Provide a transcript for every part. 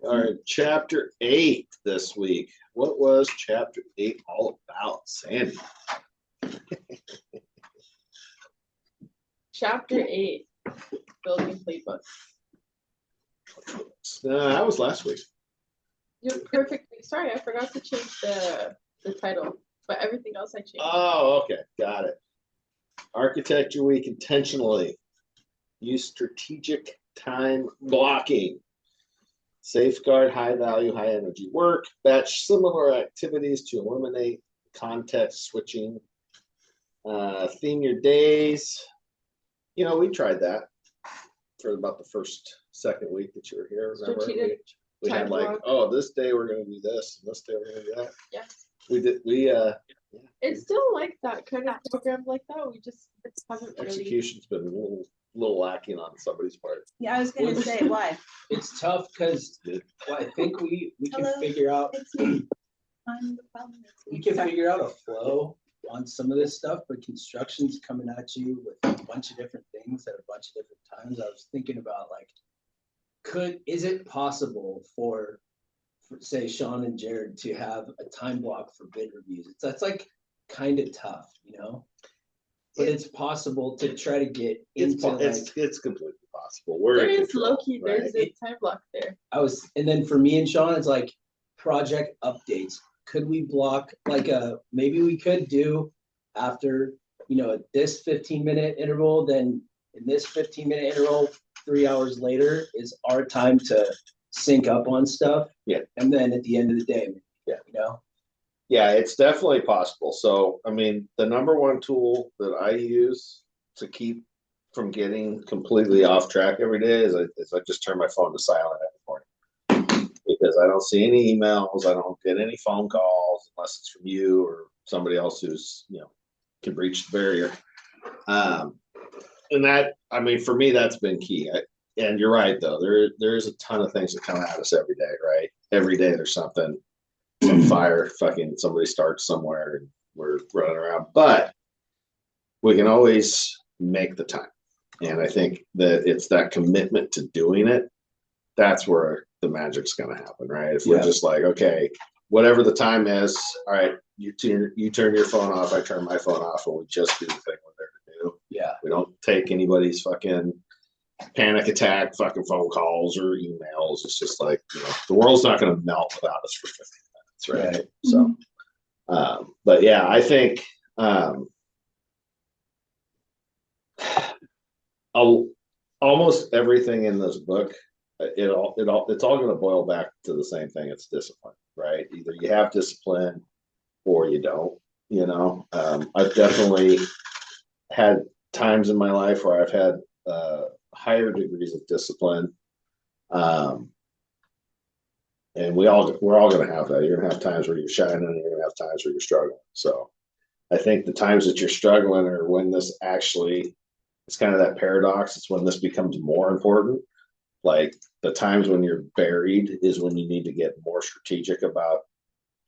All right, chapter 8 this week. What was chapter 8 all about, Sandy? Chapter 8, building playbook. That was last week. You're perfect. Sorry, I forgot to change the title, but everything else I changed. Oh, okay. Got it. Architecture Week intentionally. Use strategic time blocking. Safeguard high value, high energy work. Batch similar activities to eliminate context switching. Theme your days. You know, we tried that for about the second week that you were here. Remember? Strategic We had like, block. oh, this day we're going to do this, and this day we're going to do that. Yes. We did. It's still like that kind of program like that. We just haven't really. Execution's been a little lacking on somebody's part. Yeah, I was going to say why. It's tough because I think we can figure out we can figure out a flow on some of this stuff, but construction's coming at you with a bunch of different things at a bunch of different times. I was thinking about like, is it possible for say Sean and Jared to have a time block for bid reviews? That's like kind of tough, you know. But it's possible to try to get into it's completely possible. There is low key. There's a time block there. And then for me and Sean, it's like project updates. Could we block like maybe we could do after, you know, this 15-minute interval, then in this 15-minute interval, 3 hours later is our time to sync up on stuff. Yeah. And then at the end of the day, yeah, you know. Yeah, it's definitely possible. So, I mean, the number one tool that I use to keep from getting completely off track every day is I just turn my phone to silent every morning. Because I don't see any emails, I don't get any phone calls unless it's from you or somebody else who's, you know, can breach the barrier. And that, I mean, for me, that's been key. And you're right, though. There's a ton of things that come at us every day, right? Every day there's something, some fire, fucking somebody starts somewhere and we're running around. But we can always make the time. And I think that it's that commitment to doing it. That's where the magic's going to happen, right? If we're just like, okay, whatever the time is, all right, you turn your phone off, I turn my phone off, and we just do the thing we're there to do. Yeah. We don't take anybody's fucking panic attack, fucking phone calls or emails. It's just like, you know, the world's not going to melt without us for 15 minutes, right? So, but yeah, I think almost everything in this book, it's all going to boil back to the same thing. It's discipline, right? Either you have discipline or you don't. You know, I've definitely had times in my life where I've had higher degrees of discipline, and we're all going to have that. You're going to have times where you're shining, and you're going to have times where you're struggling. So, I think the times that you're struggling are when this actually, it's kind of that paradox. It's when this becomes more important. Like the times when you're buried is when you need to get more strategic about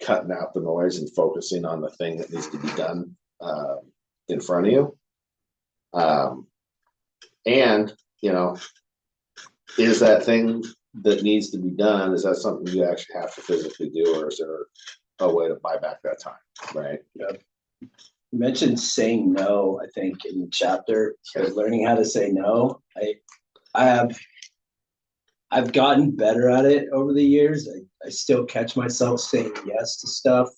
cutting out the noise and focusing on the thing that needs to be done in front of you. And, you know, is that thing that needs to be done, is that something you actually have to physically do, or is there a way to buy back that time, right? Yep. You mentioned saying no, I think, in the chapter. So learning how to say no. I've gotten better at it over the years. I still catch myself saying yes to stuff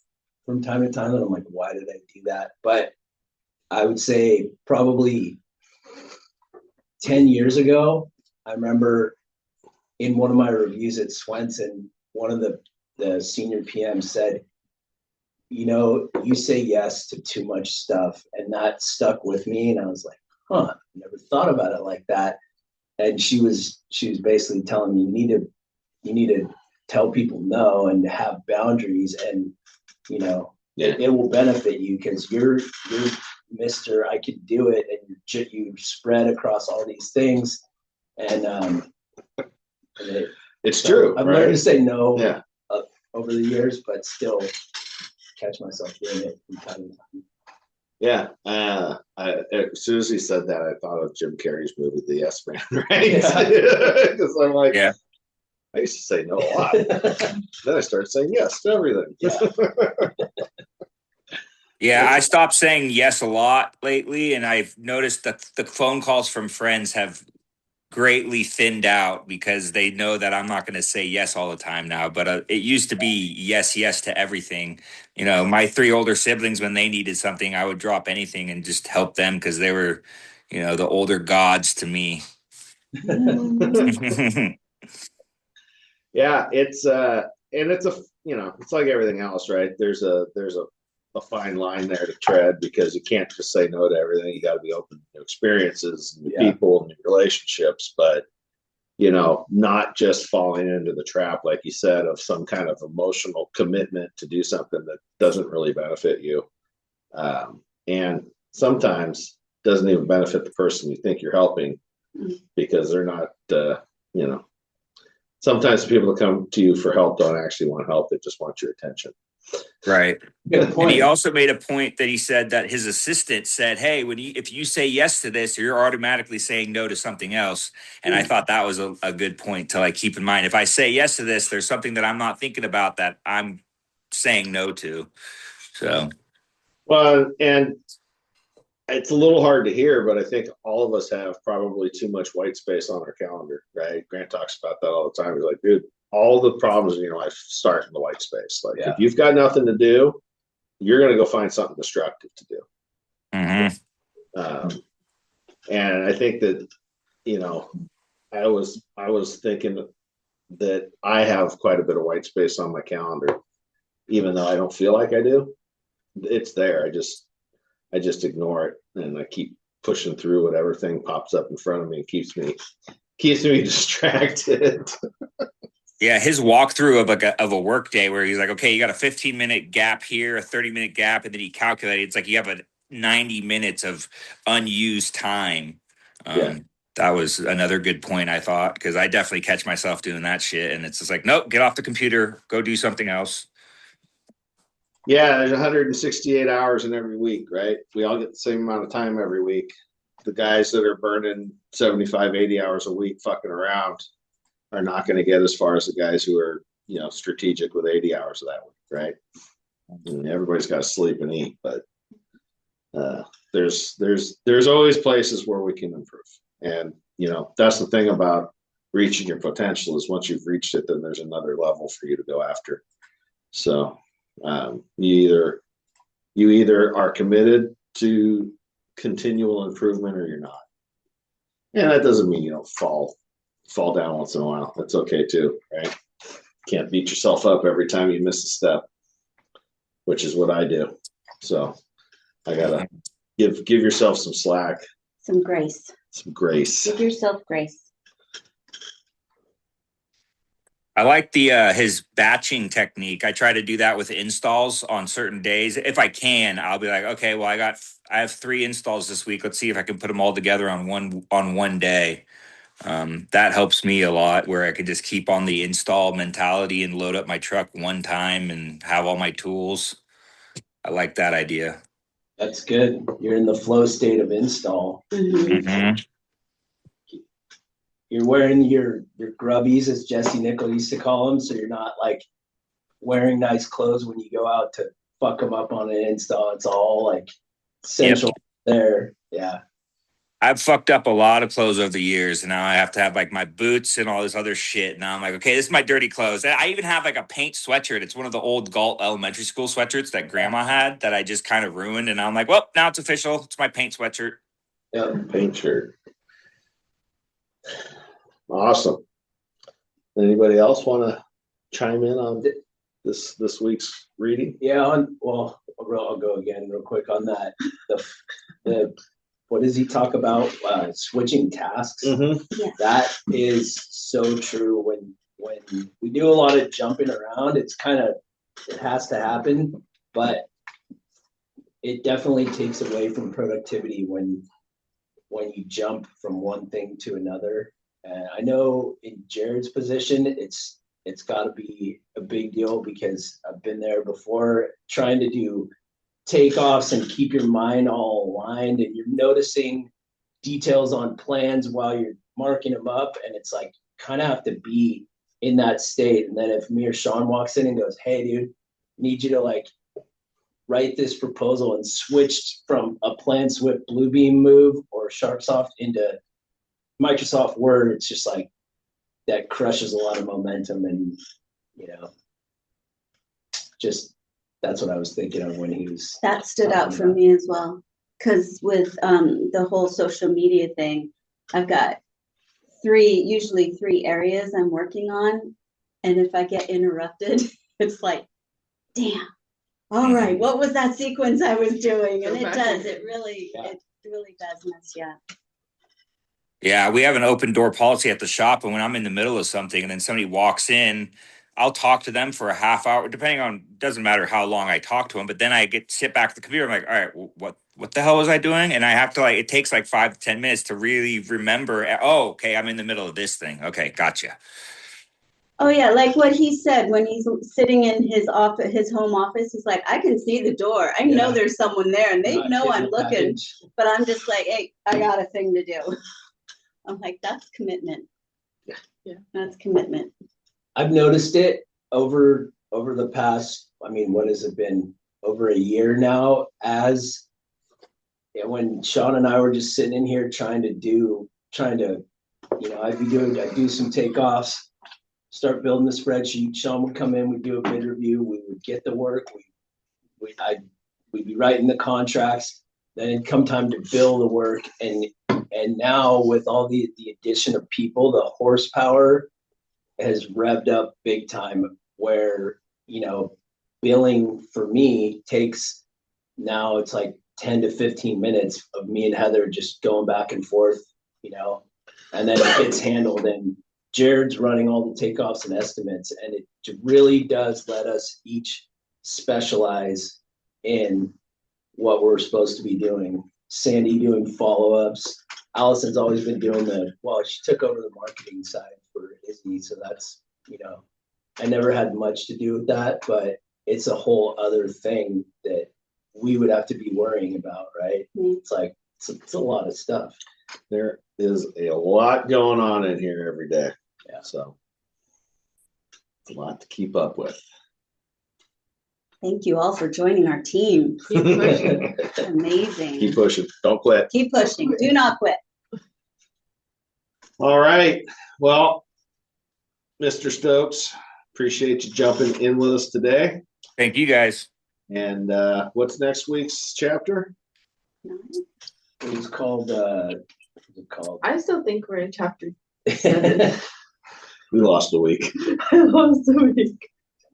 from time to time, and I'm like, why did I do that? But I would say probably 10 years ago, I remember in one of my reviews at Swenson, one of the senior PMs said, you know, you say yes to too much stuff, and that stuck with me. And I was like, I never thought about it like that. And she was basically telling me you need to tell people no and to have boundaries, and you know, it will benefit you because you're Mr. I could do it, and you spread across all these things, and it's true. I've learned to say no over the years, but still catch myself doing it from time to time. Yeah. As soon as he said that, I thought of Jim Carrey's movie, The Yes Man, right? Because I'm like, I used to say no a lot. Then I started saying yes to everything. Yeah, I stopped saying yes a lot lately, and I've noticed that the phone calls from friends have greatly thinned out because they know that I'm not going to say yes all the time now. But it used to be yes, yes to everything. You know, my 3 older siblings, when they needed something, I would drop anything and just help them because they were, you know, the older gods to me. Yeah, it's and it's a it's like everything else, right? There's a fine line there to tread because you can't just say no to everything. You got to be open to experiences and people and relationships, but not just falling into the trap, like you said, of some kind of emotional commitment to do something that doesn't really benefit you, and sometimes doesn't even benefit the person you think you're helping because they're not, sometimes people that come to you for help don't actually want help. They just want your attention. Right. Good point. And he also made a point that he said that his assistant said, hey, if you say yes to this, you're automatically saying no to something else. And I thought that was a good point to like keep in mind. If I say yes to this, there's something that I'm not thinking about that I'm saying no to. So, well, and it's a little hard to hear, but I think all of us have probably too much white space on our calendar, right? Grant talks about that all the time. He's like, dude, all the problems in your life start in the white space. Like, if you've got nothing to do, you're going to go find something destructive to do. And I think that, I was thinking that I have quite a bit of white space on my calendar, even though I don't feel like I do. It's there. I just ignore it and I keep pushing through whatever thing pops up in front of me and keeps me distracted. Yeah, his walkthrough of a work day where he's like, okay, you got a 15-minute gap here, a 30-minute gap, and then he calculated it's like you have a 90 minutes of unused time. That was another good point, I thought, because I definitely catch myself doing that shit, and it's just like, nope, get off the computer, go do something else. Yeah, there's 168 hours in every week, right? We all get the same amount of time every week. The guys that are burning 75, 80 hours a week fucking around are not going to get as far as the guys who are, strategic with 80 hours of that week, right? And everybody's got to sleep and eat, but there's always places where we can improve. And, that's the thing about reaching your potential is once you've reached it, then there's another level for you to go after. So you either are committed to continual improvement or you're not. And that doesn't mean you don't fall down once in a while. That's okay too, right? Can't beat yourself up every time you miss a step, which is what I do. So I gotta give yourself some slack. Some grace. Give yourself grace. I like his batching technique. I try to do that with installs on certain days. If I can, I'll be like, okay, well, I have 3 installs this week. Let's see if I can put them all together on one day. That helps me a lot where I can just keep on the install mentality and load up my truck one time and have all my tools. I like that idea. That's good. You're in the flow state of install. You're wearing your grubbies, as Jesse Nickel used to call them, so you're not like wearing nice clothes when you go out to fuck them up on an install. It's all like essential there. Yeah. I've fucked up a lot of clothes over the years, and now I have to have like my boots and all this other shit. Now I'm like, okay, this is my dirty clothes. I even have like a paint sweatshirt. It's one of the old Galt elementary school sweatshirts that grandma had that I just kind of ruined. And I'm like, well, now it's official. It's my paint sweatshirt. Yeah, paint shirt. Awesome. Anybody else want to chime in on this week's reading? Yeah. I'll go again real quick on that. The what does he talk about? Switching tasks. Yeah. That is so true. When we do a lot of jumping around, it has to happen, but it definitely takes away from productivity when you jump from one thing to another. And I know in Jared's position, it's got to be a big deal because I've been there before, trying to do takeoffs and keep your mind all aligned, and you're noticing details on plans while you're marking them up, and it's like kind of have to be in that state. And then if me or Sean walks in and goes, hey, dude, need you to like write this proposal and switch from a Plan Swift Bluebeam move or SharpSoft into Microsoft Word, it's just like that crushes a lot of momentum. And, you know, just that's what I was thinking of when he was. That stood out for me as well. Because with the whole social media thing, I've got usually three areas I'm working on. And if I get interrupted, it's like, damn, all right, what was that sequence I was doing? And it does, it really does mess you up. Yeah, we have an open door policy at the shop, and when I'm in the middle of something and then somebody walks in, I'll talk to them for a half hour, depending on, doesn't matter how long I talk to them, but then I sit back at the computer. I'm like, all right, what the hell was I doing? And I have to it takes like 5 to 10 minutes to really remember, oh, okay, I'm in the middle of this thing. Okay, gotcha. Oh yeah, like what he said when he's sitting in his office, his home office, he's like, I can see the door. I know there's someone there and they know I'm looking, but I'm just like, hey, I got a thing to do. I'm like, that's commitment. Yeah. That's commitment. I've noticed it over the past, I mean, what has it been? Over a year now, as when Sean and I were just sitting in here trying to, you know, I'd do some takeoffs, start building the spreadsheet. Sean would come in, we'd do a bid review, we would get the work, we'd be writing the contracts, then it'd come time to bill the work. And now with all the addition of people, the horsepower has revved up big time where, you know, billing for me takes, now it's like 10 to 15 minutes of me and Heather just going back and forth, you know, and then it gets handled and Jared's running all the takeoffs and estimates, and it really does let us each specialize in what we're supposed to be doing. Sandy doing follow-ups. Allison's always been doing she took over the marketing side for Izzy, so that's, you know, I never had much to do with that, but it's a whole other thing that we would have to be worrying about, right? It's like, it's a lot of stuff. There is a lot going on in here every day. Yeah. So it's a lot to keep up with. Thank you all for joining our team. Keep pushing. Amazing. Keep pushing. Don't quit. Keep pushing. Do not quit. All right. Well, Mr. Stokes, appreciate you jumping in with us today. Thank you guys. And what's next week's chapter? It's called, I still think we're in chapter 7. We lost a week. I lost a week.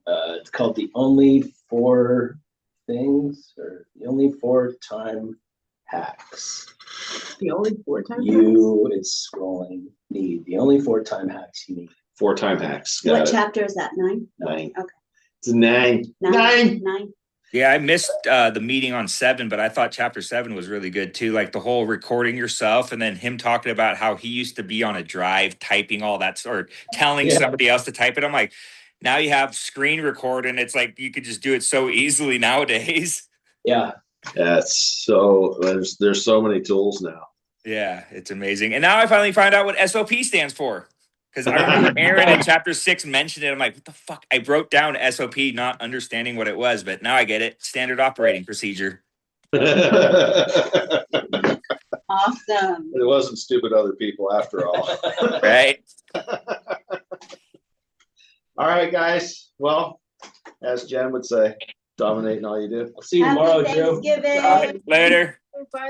It's called The Only 4 Things, or The Only 4 Time Hacks. The only 4 times. It's scrolling. The only 4 time hacks you need. 4 time hacks. Got What it. chapter is that? 9? 9. Okay. It's a 9. 9. 9. Yeah, I missed the meeting on 7, but I thought chapter 7 was really good too. Like the whole recording yourself and then him talking about how he used to be on a drive typing all that or telling somebody else to type it. I'm like, now you have screen record and it's like you could just do it so easily nowadays. Yeah. That's so there's so many tools now. Yeah, it's amazing. And now I finally find out what SOP stands for. Because I remember Aaron in chapter 6 mentioned it. I'm like, what the fuck? I wrote down SOP, not understanding what it was, but now I get it. Standard operating procedure. It Awesome. wasn't stupid other people after all. Right? All right, guys. Well, as Jen would say, dominating all you do. I'll see you tomorrow, Happy Joe. Thanksgiving. Later. Bye.